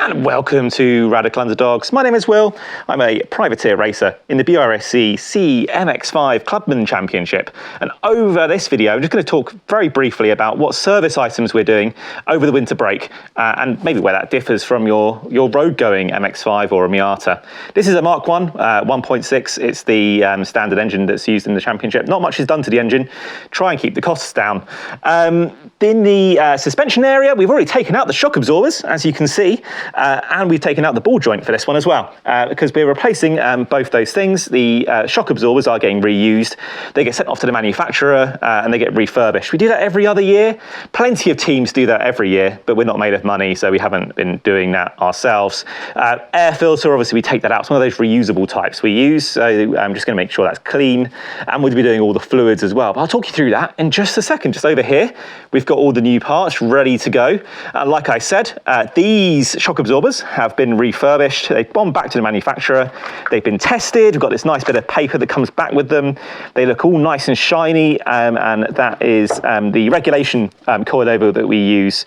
And welcome to Radical Underdogs. My name is Will. I'm a privateer racer in the BRSCC MX-5 Clubman Championship. And over this video, I'm just going to talk very briefly about what service items we're doing over the winter break and maybe where that differs from your road-going MX-5 or a Miata. This is a Mark 1, 1.6. It's the standard engine that's used in the championship. Not much is done to the engine. Try and keep the costs down. In the suspension area, we've already taken out the shock absorbers, as you can see. And we've taken out the ball joint for this one as well, because we're replacing both those things. The shock absorbers are getting reused. They get sent off to the manufacturer and they get refurbished. We do that every other year. Plenty of teams do that every year, but we're not made of money, so we haven't been doing that ourselves. Air filter, obviously we take that out. It's one of those reusable types we use, so I'm just going to make sure that's clean. And we'll be doing all the fluids as well. But I'll talk you through that in just a second. Just over here, we've got all the new parts ready to go. Like I said, these shock absorbers have been refurbished. They've gone back to the manufacturer. They've been tested. We've got this nice bit of paper that comes back with them. They look all nice and shiny, and that is the regulation coilover that we use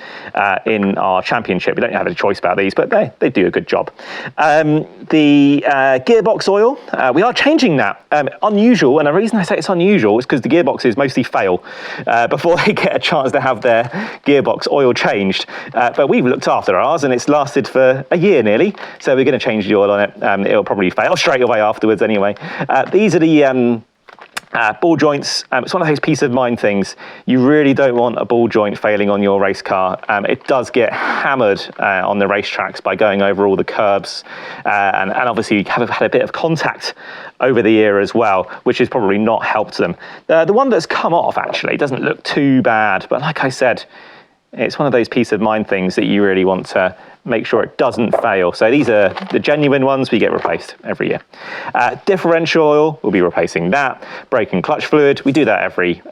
in our championship. We don't have a choice about these, but they do a good job. The gearbox oil, we are changing that. Unusual, and the reason I say it's unusual is because the gearboxes mostly fail before they get a chance to have their gearbox oil changed. But we've looked after ours, and it's lasted for a year nearly, so we're going to change the oil on it. It'll probably fail straight away afterwards anyway. These are the ball joints. It's one of those peace of mind things. You really don't want a ball joint failing on your race car. It does get hammered on the racetracks by going over all the curbs, and obviously you have had a bit of contact over the year as well, which has probably not helped them. The one that's come off actually doesn't look too bad, but like I said, it's one of those peace of mind things that you really want to make sure it doesn't fail. So these are the genuine ones. We get replaced every year. Differential oil, we'll be replacing that. Brake and clutch fluid, we do that every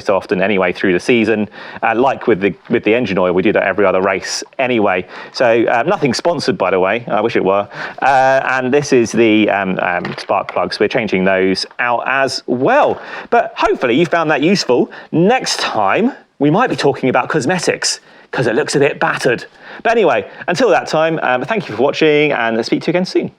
so often anyway through the season. Like with the engine oil, we do that every other race anyway. So nothing sponsored, by the way. I wish it were. And this is the spark plugs. We're changing those out as well. But hopefully you found that useful. Next time, we might be talking about cosmetics because it looks a bit battered. But anyway, until that time, thank you for watching and I'll speak to you again soon.